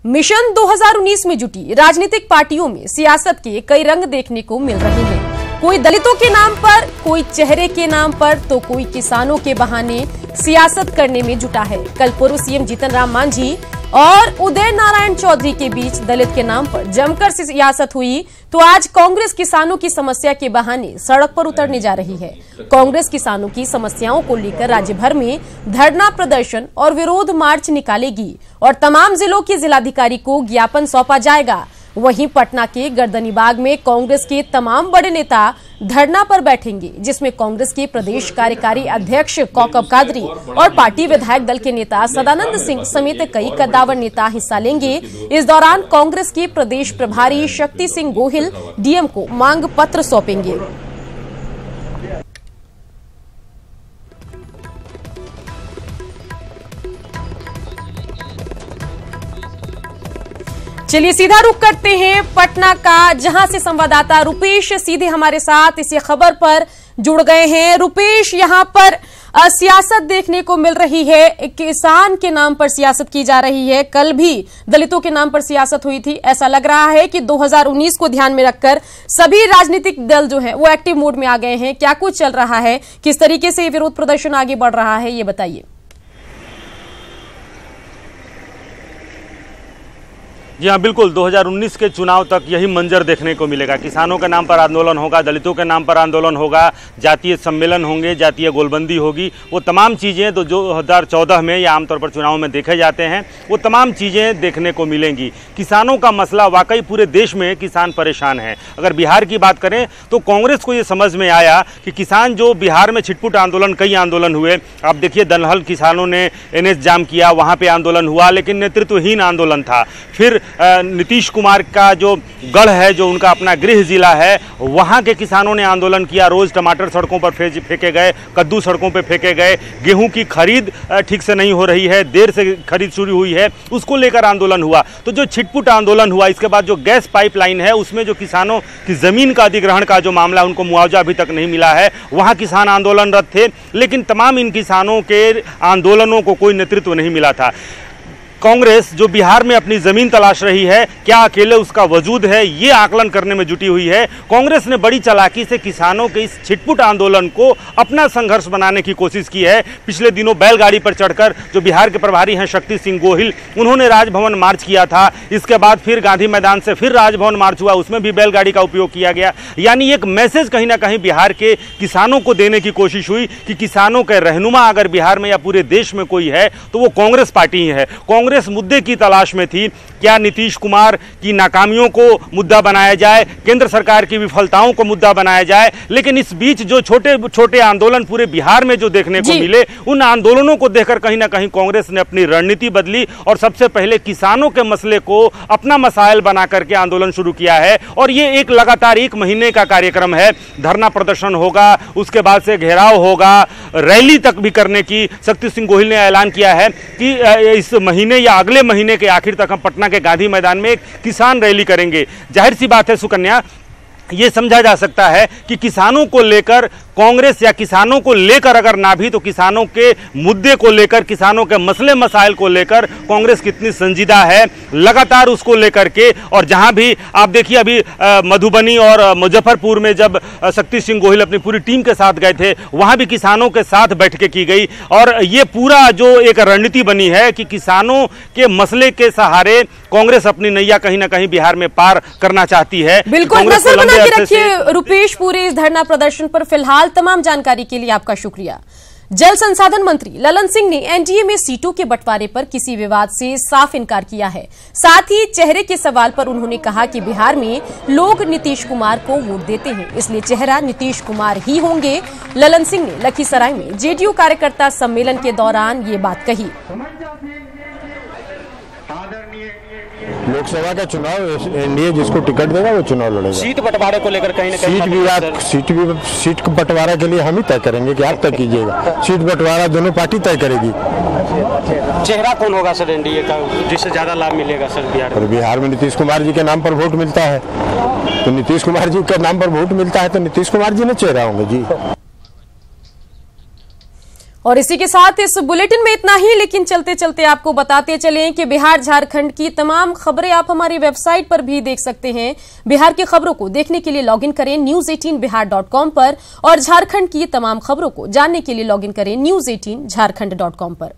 Mission 2019 में जुटी राजनीतिक पार्टियों में सियासत के कई रंग देखने को मिल रहे हैं। कोई दलितों के नाम पर, कोई चेहरे के नाम पर, तो कोई किसानों के बहाने सियासत करने में जुटा है। कल पूर्व सीएम जीतन राम मांझी और उदय नारायण चौधरी के बीच दलित के नाम पर जमकर सियासत हुई, तो आज कांग्रेस किसानों की समस्या के बहाने सड़क पर उतरने जा रही है। कांग्रेस किसानों की समस्याओं को लेकर राज्य भर में धरना प्रदर्शन और विरोध मार्च निकालेगी और तमाम जिलों के जिलाधिकारी को ज्ञापन सौंपा जाएगा। वहीं पटना के गर्दनीबाग में कांग्रेस के तमाम बड़े नेता धरना पर बैठेंगे, जिसमें कांग्रेस के प्रदेश कार्यकारी अध्यक्ष कौकब कादरी और पार्टी विधायक दल के नेता सदानंद सिंह समेत कई कद्दावर नेता हिस्सा लेंगे। इस दौरान कांग्रेस के प्रदेश प्रभारी शक्ति सिंह गोहिल डीएम को मांग पत्र सौंपेंगे। चलिए सीधा रुख करते हैं पटना का, जहां से संवाददाता रुपेश सीधे हमारे साथ इसी खबर पर जुड़ गए हैं। रुपेश, यहां पर सियासत देखने को मिल रही है, किसान के नाम पर सियासत की जा रही है। कल भी दलितों के नाम पर सियासत हुई थी। ऐसा लग रहा है कि 2019 को ध्यान में रखकर सभी राजनीतिक दल जो हैं वो एक्टिव मोड में आ गए हैं। क्या कुछ चल रहा है, किस तरीके से विरोध प्रदर्शन आगे बढ़ रहा है, ये बताइए। जी हाँ, बिल्कुल 2019 के चुनाव तक यही मंजर देखने को मिलेगा। किसानों के नाम पर आंदोलन होगा, दलितों के नाम पर आंदोलन होगा, जातीय सम्मेलन होंगे, जातीय गोलबंदी होगी। वो तमाम चीज़ें तो जो 2014 में या आमतौर पर चुनाव में देखे जाते हैं, वो तमाम चीज़ें देखने को मिलेंगी। किसानों का मसला, वाकई पूरे देश में किसान परेशान है। अगर बिहार की बात करें तो कांग्रेस को ये समझ में आया कि किसान जो बिहार में छिटपुट आंदोलन, कई आंदोलन हुए। आप देखिए, दलहल किसानों ने NH जाम किया, वहाँ पर आंदोलन हुआ, लेकिन नेतृत्वहीन आंदोलन था। फिर नीतीश कुमार का जो गढ़ है, जो उनका अपना गृह जिला है, वहां के किसानों ने आंदोलन किया। रोज टमाटर सड़कों पर फेंके गए, कद्दू सड़कों पर फेंके गए, गेहूं की खरीद ठीक से नहीं हो रही है, देर से खरीद शुरू हुई है, उसको लेकर आंदोलन हुआ। तो जो छिटपुट आंदोलन हुआ, इसके बाद जो गैस पाइपलाइन है, उसमें जो किसानों की जमीन का अधिग्रहण का जो मामला, उनको मुआवजा अभी तक नहीं मिला है, वहां किसान आंदोलनरत थे। लेकिन तमाम इन किसानों के आंदोलनों को कोई नेतृत्व नहीं मिला था। कांग्रेस जो बिहार में अपनी जमीन तलाश रही है, क्या अकेले उसका वजूद है, ये आकलन करने में जुटी हुई है। कांग्रेस ने बड़ी चालाकी से किसानों के इस छिटपुट आंदोलन को अपना संघर्ष बनाने की कोशिश की है। पिछले दिनों बैलगाड़ी पर चढ़कर जो बिहार के प्रभारी हैं शक्ति सिंह गोहिल, उन्होंने राजभवन मार्च किया था। इसके बाद फिर गांधी मैदान से फिर राजभवन मार्च हुआ, उसमें भी बैलगाड़ी का उपयोग किया गया। यानी एक मैसेज कहीं ना कहीं बिहार के किसानों को देने की कोशिश हुई कि किसानों के रहनुमा अगर बिहार में या पूरे देश में कोई है तो वो कांग्रेस पार्टी ही है। कांग्रेस मुद्दे की तलाश में थी। क्या नीतीश कुमार की नाकामियों को मुद्दा बनाया जाए, केंद्र सरकार की विफलताओं को मुद्दा बनाया जाए। लेकिन इस बीच जो छोटे छोटे आंदोलन पूरे बिहार में जो देखने को मिले, उन आंदोलनों को देखकर कहीं ना कहीं कांग्रेस ने अपनी रणनीति बदली और सबसे पहले किसानों के मसले को अपना मसाइल बना करके आंदोलन शुरू किया है। और ये एक लगातार 1 महीने का कार्यक्रम है। धरना प्रदर्शन होगा, उसके बाद से घेराव होगा, रैली तक भी करने की शक्ति सिंह गोहिल ने ऐलान किया है कि इस महीने या अगले महीने के आखिर तक हम पटना के गांधी मैदान में एक किसान रैली करेंगे। जाहिर सी बात है सुकन्या, ये समझा जा सकता है कि किसानों को लेकर कांग्रेस, या किसानों को लेकर अगर ना भी तो किसानों के मुद्दे को लेकर, किसानों के मसले मसाइल को लेकर कांग्रेस कितनी संजीदा है, लगातार उसको लेकर के। और जहां भी आप देखिए, अभी मधुबनी और मुजफ्फरपुर में जब शक्ति सिंह गोहिल अपनी पूरी टीम के साथ गए थे, वहां भी किसानों के साथ बैठकें की गई। और ये पूरा जो एक रणनीति बनी है कि किसानों के मसले के सहारे कांग्रेस अपनी नैया कहीं ना कहीं बिहार में पार करना चाहती है। बिल्कुल, नजर बना के रखिए रुपेश पूरे इस धरना प्रदर्शन पर। फिलहाल तमाम जानकारी के लिए आपका शुक्रिया। जल संसाधन मंत्री ललन सिंह ने एनडीए में सीटों के बंटवारे पर किसी विवाद से साफ इनकार किया है। साथ ही चेहरे के सवाल पर उन्होंने कहा कि बिहार में लोग नीतीश कुमार को वोट देते हैं, इसलिए चेहरा नीतीश कुमार ही होंगे। ललन सिंह ने लखीसराय में जेडीयू कार्यकर्ता सम्मेलन के दौरान ये बात कही। लोकसभा का चुनाव एनडीए जिसको टिकट देगा वो चुनाव लड़ेगा। सीट बंटवारे को लेकर कहीं ना कहीं सीट बंटवारा के लिए हम ही तय करेंगे कि आप तय कीजिएगा। सीट बंटवारा दोनों पार्टी तय करेगी। चेहरा कौन होगा सर एनडीए का, जिससे ज्यादा लाभ मिलेगा सर बिहार में? बिहार में नीतीश कुमार जी के नाम पर वोट मिलता है, तो नीतीश कुमार जी के नाम पर वोट मिलता है तो नीतीश कुमार जी ने चेहरा होंगे जी। और इसी के साथ इस बुलेटिन में इतना ही, लेकिन चलते चलते आपको बताते चलें कि बिहार झारखंड की तमाम खबरें आप हमारी वेबसाइट पर भी देख सकते हैं। बिहार की खबरों को देखने के लिए लॉगिन करें news18bihar.com पर और झारखंड की तमाम खबरों को जानने के लिए लॉगिन करें news18jharkhand.com पर।